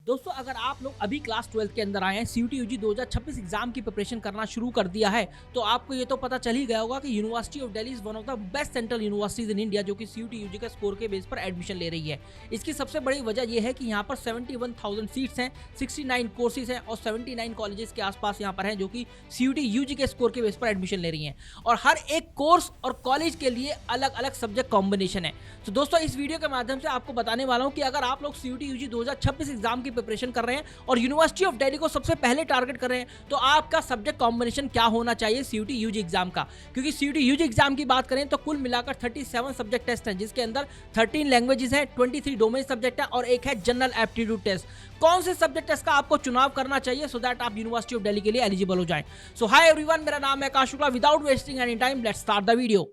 दोस्तों अगर आप लोग अभी क्लास 12 के अंदर आए हैं, सीयूटी यूजी 2026 एग्जाम की प्रिपरेशन करना शुरू कर दिया है, तो आपको ये तो पता चल ही गया होगा कि university of Delhi is one of the best central universities in India, जो कि सीयूटी यूजी के स्कोर के बेस पर एडमिशन ले रही है। इसकी सबसे बड़ी वजह यह है कि यहाँ पर 71,000 सीट्स हैं, 69 कोर्सेज हैं और 79 कॉलेजेस के आसपास यहाँ पर हैं जो कि सीयूटी यूजी के स्कोर के बेस पर एडमिशन ले रही हैं। और हर एक कोर्स और कॉलेज के लिए अलग अलग सब्जेक्ट कॉम्बिनेशन है। तो दोस्तों इस वीडियो के माध्यम से आपको बताने वाला हूँ कि अगर आप लोग सीयूटी यूजी 2026 एग्जाम की प्रिपरेशन कर रहे हैं और यूनिवर्सिटी ऑफ दिल्ली को सबसे पहले टारगेट कर रहे हैं, तो आपका सब्जेक्ट कॉम्बिनेशन क्या होना चाहिए सीयूटी यूजी एग्जाम का। क्योंकि सीयूटी यूजी एग्जाम की बात करें तो कुल मिलाकर 37 सब्जेक्ट टेस्ट हैं, जिसके अंदर 13 लैंग्वेजेस हैं, 23 डोमेन सब्जेक्ट है और एक है जनरल एप्टीट्यूड टेस्ट। कौन से सब्जेक्ट टेस्ट का आपको चुनाव करना चाहिए सो दैट आप यूनिवर्सिटी ऑफ दिल्ली के लिए एलिजिबल हो जाएं। सो हाय एवरीवन, मेरा नाम है Akash Shukla. Without wasting any time let's start the video.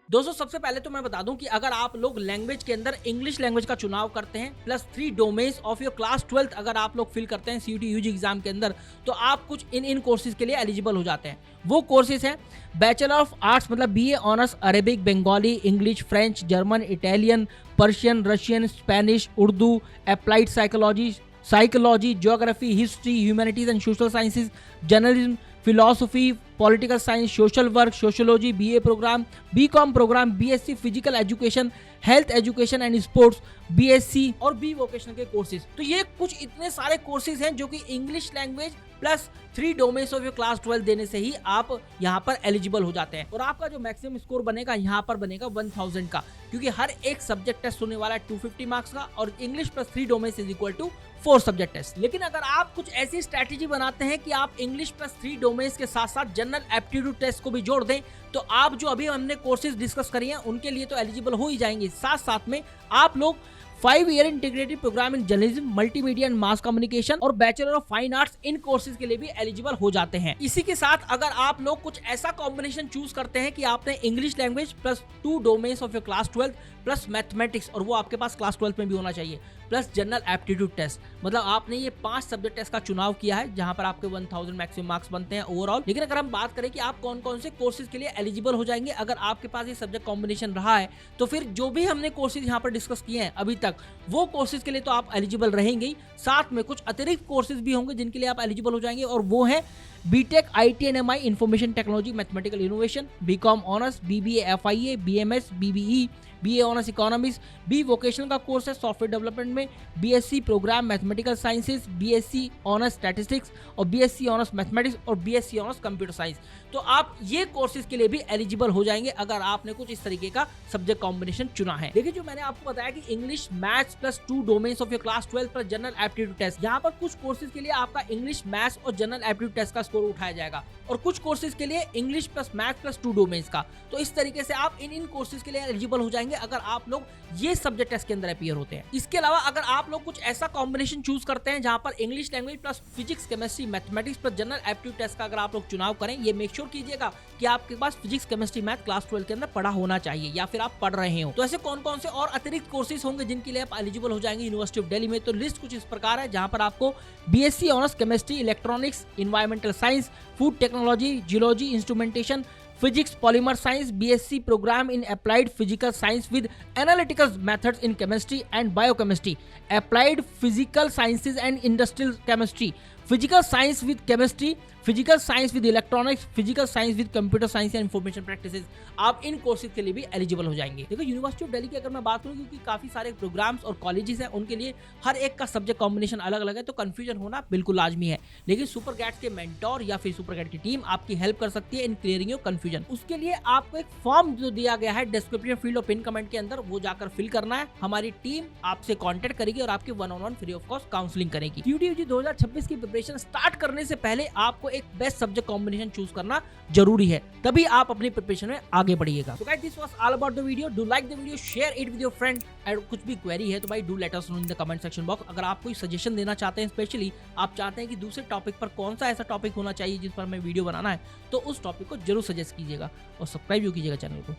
दोस्तों सबसे पहले तो मैं बता दूं कि अगर आप लोग लैंग्वेज के अंदर इंग्लिश लैंग्वेज का चुनाव करते हैं plus 3 domains of your class 12 अगर आप लोग फिल करते हैं सीयूटी यूजी एग्जाम के अंदर, तो आप कुछ इन कोर्सेज के लिए एलिजिबल हो जाते हैं। वो कोर्सेज हैं बैचलर ऑफ आर्ट्स मतलब BA honours Arabic, Bengali, English, French, German, Italian, Persian, Russian, Spanish, Urdu, applied psychology, geography, history, humanities and social sciences, journalism, philosophy, political science, social work, sociology, BA programme, BCom programme, BSc physical education, health education and sports, BSc और B vocational के courses. तो ये कुछ इतने सारे courses हैं जो कि English language plus 3 domains of your class 12 देने से ही आप यहाँ पर एलिजिबल हो जाते हैं। और आपका जो मैक्सिमम स्कोर बनेगा यहाँ पर बनेगा 1000 का, क्योंकि हर एक सब्जेक्ट टेस्ट होने वाला है 250 मार्क्स का और English plus 3 domains is equal to 4 subject test. लेकिन अगर आप कुछ ऐसी स्ट्रैटेजी बनाते हैं कि आप इंग्लिश प्लस 3 डोमेन्स के साथ साथ जनरल एप्टीट्यूड टेस्ट को भी जोड़ दें, तो आप जो अभी हमने कोर्सेज डिस्कस करी हैं उनके लिए तो एलिजिबल हो ही जाएंगे। साथ साथ में आप लोग 5 year integrated program in journalism, multimedia and mass communication और bachelor of fine arts in courses के लिए भी एलिजिबल हो जाते हैं। इसी के साथ अगर आप लोग कुछ ऐसा कॉम्बिनेशन चूज करते हैं कि आपने English language plus 2 domains of your class 12 plus mathematics, और वो आपके पास क्लास 12 में भी होना चाहिए, प्लस जनरल एप्टीट्यूड टेस्ट, मतलब आपने ये 5 सब्जेक्ट टेस्ट का चुनाव किया है जहां पर आपके 1000 मैक्सिमम मार्क्स बनते हैं ओवरऑल। लेकिन अगर हम बात करें कि आप कौन कौन से कोर्सेज के लिए एलिजिबल हो जाएंगे अगर आपके पास ये सब्जेक्ट कॉम्बिनेशन रहा है, तो फिर जो भी हमने कोर्सेज यहाँ पर डिस्कस किए हैं अभी तक, वो कोर्सेज के लिए तो आप एलिजिबल रहेंगे ही, साथ में कुछ अतिरिक्त कोर्सेज भी होंगे जिनके लिए आप एलिजिबल हो जाएंगे, और वो है BTech ITNMI information technology mathematical innovation, BCom honours, BBA FIA, BMS, BBE, BA honours economics, B vocational का कोर्स है सॉफ्टवेयर डेवलपमेंट में, BSc programme mathematical sciences, BSc honours statistics और BSc ऑनर्स मैथमेटिक्स और BSc ऑनर्स कंप्यूटर साइंस। तो आप ये courses के लिए भी एलिजिबल हो जाएंगे अगर आपने कुछ इस तरीके का सब्जेक्ट कॉम्बिनेशन चुना है। देखिए जो मैंने आपको बताया कि English, maths plus 2 domains of your class 12 plus general aptitude test, यहाँ पर कुछ कोर्सेज के लिए आपका इंग्लिश, मैथ्स और जनरल एप्टीट्यूड टेस्ट का स्कोर उठाया जाएगा और कुछ कोर्सेज के लिए English plus maths plus 2 domains का। तो इस तरीके से आप इन कोर्सेज के लिए एलिजिबल हो जाएंगे अगर आप लोग ये सब्जेक्ट टेस्ट के अंदर अपीयर होते हैं। इसके अलावा अगर आप लोग कुछ ऐसा कॉम्बिनेशन चूज करते हैं जहां पर English language plus physics, chemistry, mathematics plus general aptitude test का अगर आप लोग चुनाव करें, ये मेक श्योर कीजिएगा कि आपके पास फिजिक्स, केमिस्ट्री, मैथ क्लास 12 के अंदर पढ़ा होना चाहिए या फिर आप पढ़ रहे हो। तो ऐसे कौन कौन से और अतिरिक्त कोर्सेज होंगे जिनके लिए आप एलिजिबल हो जाएंगे यूनिवर्सिटी ऑफ दिल्ली में, तो लिस्ट कुछ इस प्रकार है जहां पर आपको BSc honours chemistry, electronics, environmental science, food technology, geology, instrumentation, physics, polymer science, BSc programme in applied physical science with analytical methods in chemistry and biochemistry, applied physical sciences and industrial chemistry, physical science with chemistry, physical science with electronics, physical science with computer science and information practices, आप इन courses के लिए भी eligible हो जाएंगे। देखो university of Delhi की अगर मैं बात करूं, क्योंकि काफी सारे प्रोग्राम्स और कॉलेजेस हैं, उनके लिए हर एक का सब्जेक्ट कॉम्बिनेशन अलग अलग है, तो कंफ्यूजन होना बिल्कुल लाजमी है। लेकिन सुपर गैट्स के मेंटोर या फिर सुपर गैट की टीम आपकी हेल्प कर सकती है इन क्लियरिंग योर कंफ्यूजन। उसके लिए आपको एक फॉर्म जो दिया गया है डिस्क्रिप्शन फील्ड और पिन कमेंट के अंदर, वो जाकर फिल करना है। हमारी टीम आपसे कॉन्टेक्ट करेगी और आपकी 1-on-1 free of cost counselling करेगी। सीयूटी यूजी 2026 की प्रिपरेशन स्टार्ट करने से पहले आपको एक बेस्ट सब्जेक्ट कॉम्बिनेशन चूज करना जरूरी है, तभी आप अपनी प्रिपरेशन में आगे बढ़िएगा। So guys, this was all about the video. Do like the video, share it with your friend. और कुछ भी क्वेरी है तो भाई do let us know in the comment section box. अगर आप कोई सजेशन देना चाहते हैं, स्पेशली आप चाहते हैं कि दूसरे टॉपिक पर कौन सा ऐसा टॉपिक होना चाहिए जिस पर हमें वीडियो बनाना है, तो उस टॉपिक को जरूर सजेस्ट कीजिएगा और सब्सक्राइब भी कीजिएगा चैनल को।